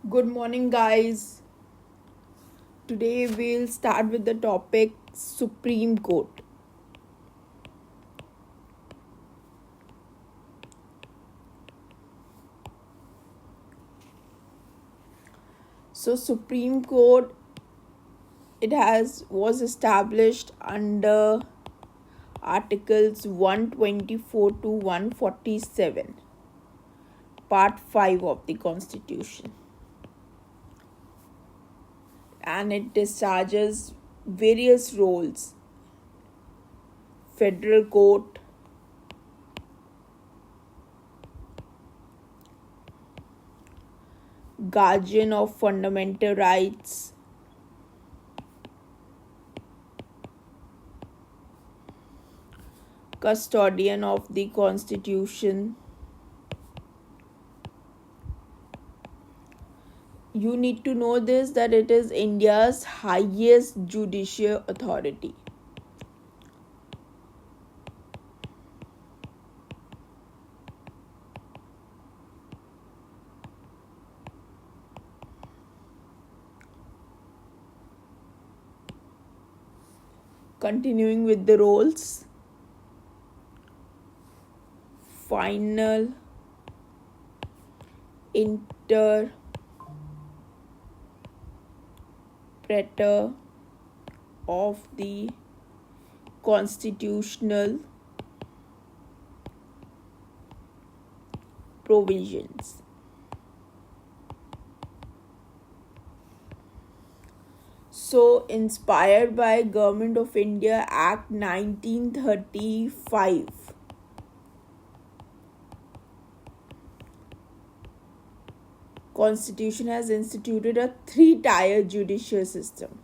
Good morning, guys. Today we'll start with the topic Supreme Court. So, Supreme Court was established under Articles 124 to 147, Part 5 of the Constitution, and it discharges various roles: federal court, guardian of fundamental rights, custodian of the Constitution. You need to know this, that it is India's highest judicial authority. Continuing with the roles: final, interpreter of the constitutional provisions. So, inspired by Government of India Act 1935, Constitution has instituted a three-tier judicial system.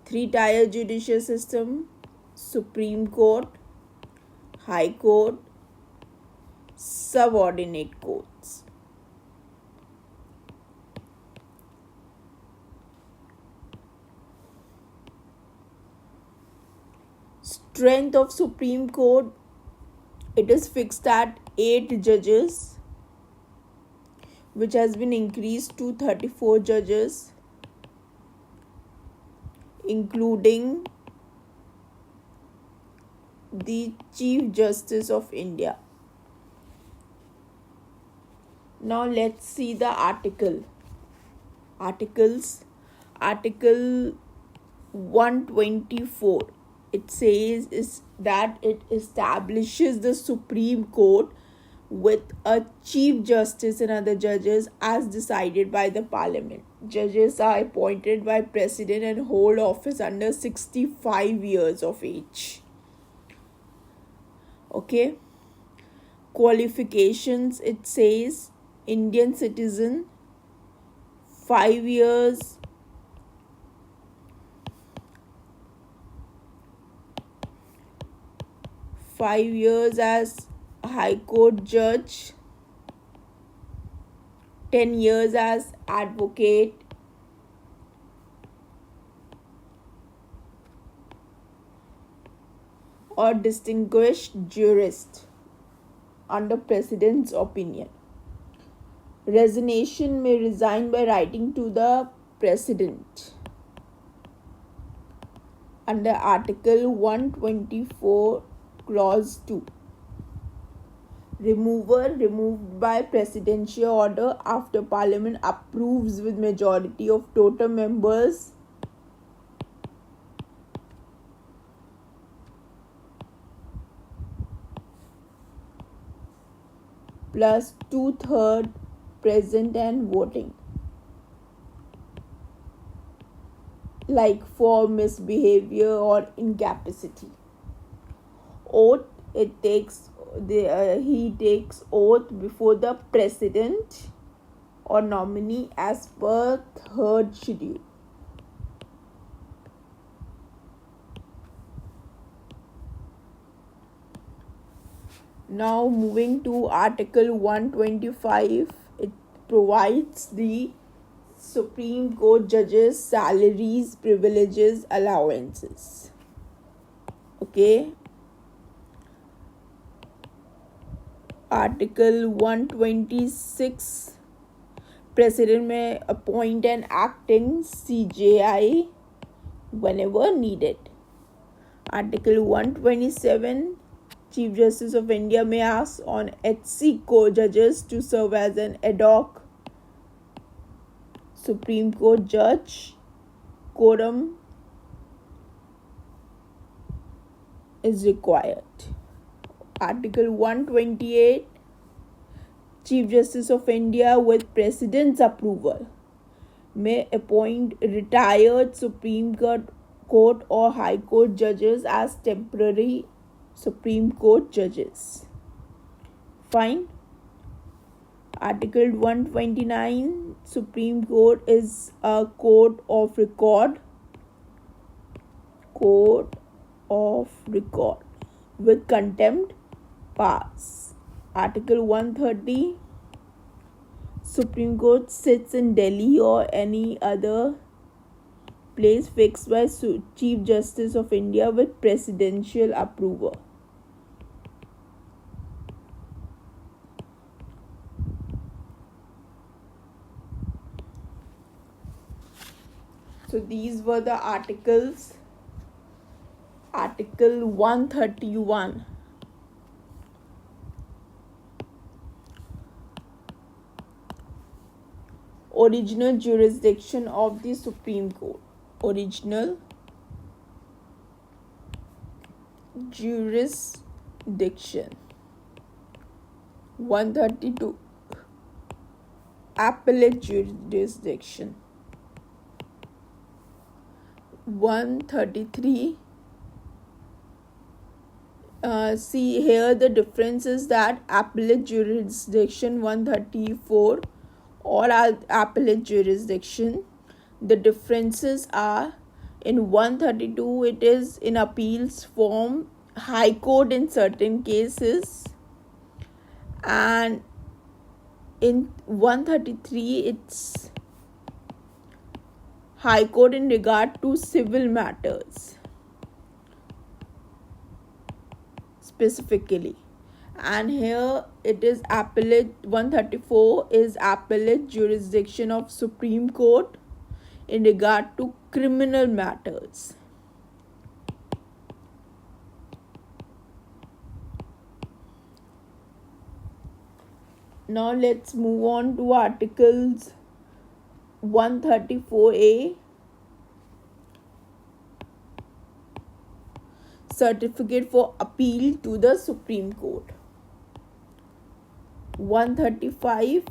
Three-tier judicial system: Supreme Court, High Court, subordinate courts. Strength of Supreme Court: it is fixed at 8 judges, which has been increased to 34 judges, including the Chief Justice of India. Now let's see the articles. Article 124, it says is that it establishes the Supreme Court with a Chief Justice and other judges as decided by the Parliament. Judges are appointed by President and hold office under 65 years of age. Okay. Qualifications: it says Indian citizen, 5 years 5 years as High Court judge, 10 years as advocate, or distinguished jurist under President's opinion. Resignation: may resign by writing to the President under Article 124, Clause 2. Removed by presidential order after Parliament approves with majority of total members plus 2/3 present and voting, like for misbehavior or incapacity. Oath: he takes oath before the President or nominee as per third schedule. Now moving to Article 125, it provides the Supreme Court judges salaries, privileges, allowances. Okay. Article 126 President may appoint an acting CJI whenever needed. Article 127, Chief Justice of India may ask on HC judges to serve as an ad hoc Supreme Court judge. Quorum is required. Article 128, Chief Justice of India, with President's approval, may appoint retired Supreme Court or High Court judges as temporary Supreme Court judges. Fine. Article 129, Supreme Court is a court of record. Court of record with contempt powers. Article 130, Supreme Court sits in Delhi or any other place fixed by Chief Justice of India with presidential approval. So these were the articles. Article 131. Original jurisdiction of the Supreme Court. Original jurisdiction. 132. Appellate jurisdiction. 133. See here the difference is that appellate jurisdiction 134 or appellate jurisdiction, the differences are in 132 it is in appeals from High Court in certain cases, and in 133 it's High Court in regard to civil matters specifically, and here it is appellate. 134 is appellate jurisdiction of Supreme Court in regard to criminal matters. Now let's move on to articles 134A. Certificate for appeal to the Supreme Court. 135.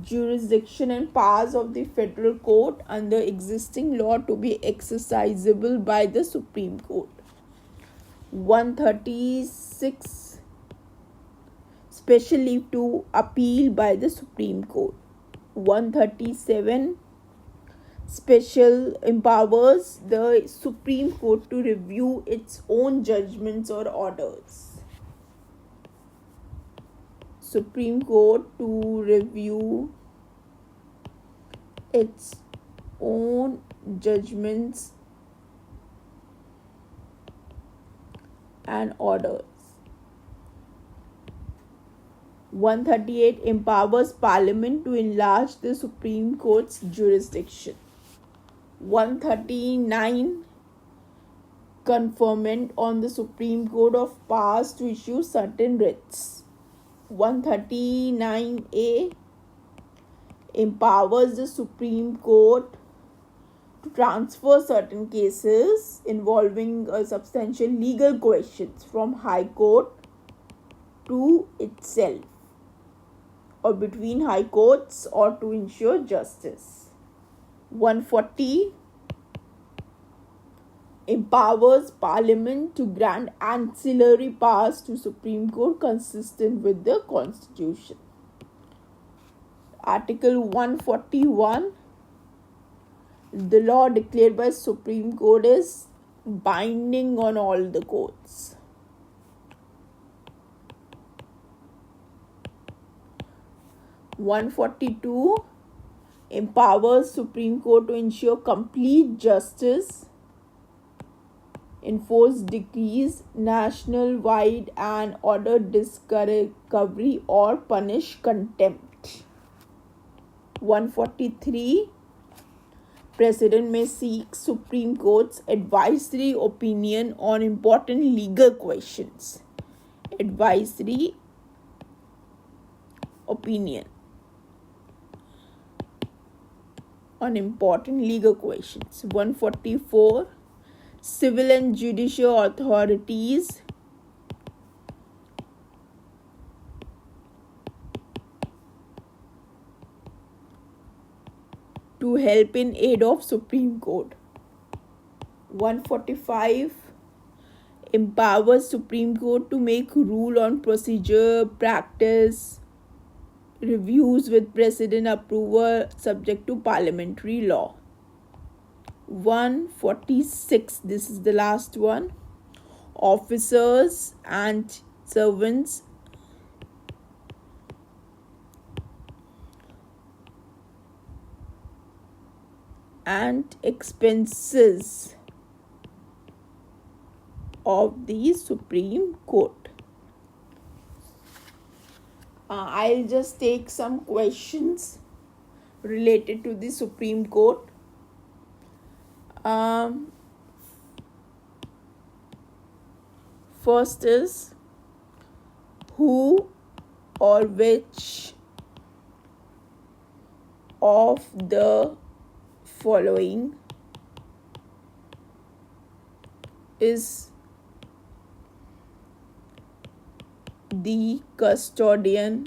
Jurisdiction and powers of the Federal Court under existing law to be exercisable by the Supreme Court. 136. Special leave to appeal by the Supreme Court. 137. Special empowers the Supreme Court to review its own judgments or orders. Supreme Court to review its own judgments and orders. 138 empowers Parliament to enlarge the Supreme Court's jurisdiction. 139 conferment on the Supreme Court of powers to issue certain writs. 139A empowers the Supreme Court to transfer certain cases involving substantial legal questions from High Court to itself or between High Courts or to ensure justice. 140 empowers Parliament to grant ancillary powers to Supreme Court consistent with the Constitution. Article 141. The law declared by Supreme Court is binding on all the courts. 142 empowers Supreme Court to ensure complete justice, enforce decrees national-wide and order discovery or punish contempt. 143. President may seek Supreme Court's advisory opinion on important legal questions. Advisory opinion on important legal questions. 144. Civil and judicial authorities to help in aid of Supreme Court. 145. Empowers Supreme Court to make rule on procedure, practice, reviews with precedent approval subject to parliamentary law. 146. This is the last one. Officers and servants and expenses of the Supreme Court. I'll just take some questions related to the Supreme Court. First is, who or which of the following is the custodian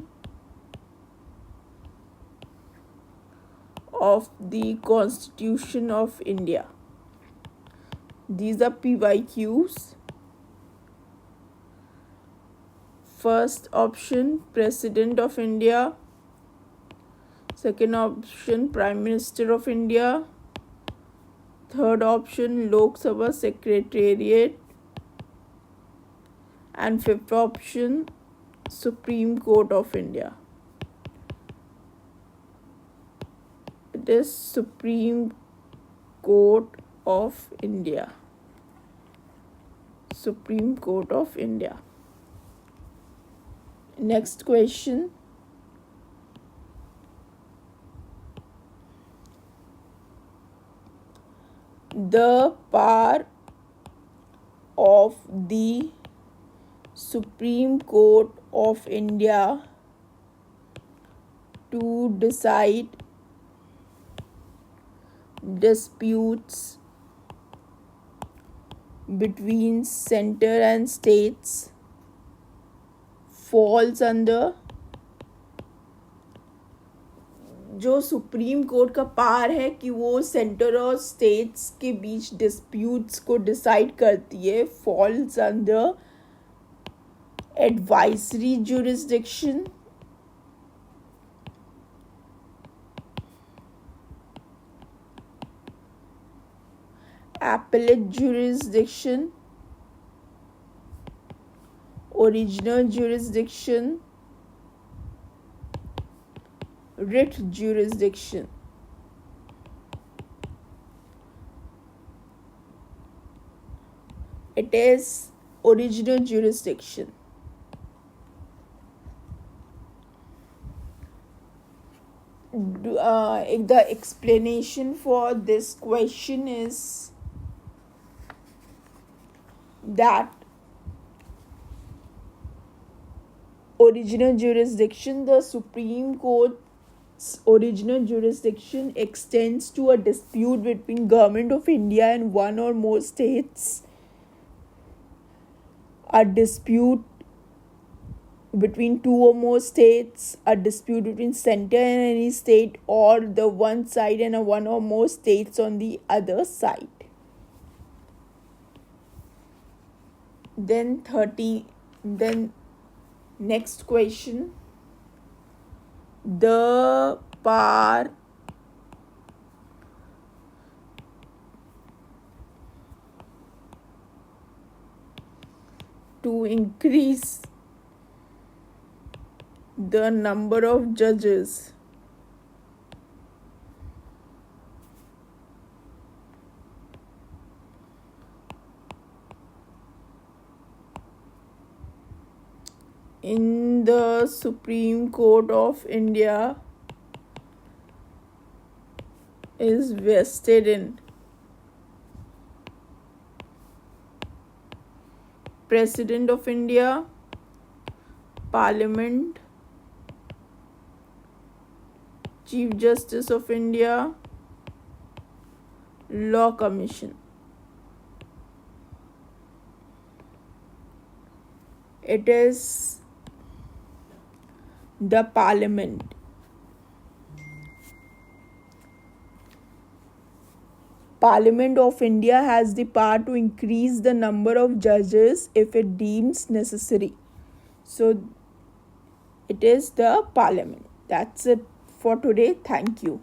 of the Constitution of India? These are PYQs. First option, President of India. Second option, Prime Minister of India. Third option, Lok Sabha Secretariat. And fifth option, Supreme Court of India. It is Supreme Court of India. Supreme Court of India. Next question. The power of the Supreme Court of India to decide disputes between center and states falls under, जो supreme court का power है कि वो centre और states के बीच disputes को decide करती है, falls under advisory jurisdiction, appellate jurisdiction, original jurisdiction, writ jurisdiction. It is original jurisdiction. The explanation for this question is that original jurisdiction, the Supreme Court's original jurisdiction extends to a dispute between Government of India and one or more states, a dispute between two or more states, a dispute between center and any state, or the one side and a one or more states on the other side. Then next question. The power to increase the number of judges in the Supreme Court of India is vested in President of India, Parliament, Chief Justice of India, Law Commission. It is the Parliament. Parliament of India has the power to increase the number of judges if it deems necessary. So it is the Parliament. That's it for today. Thank you.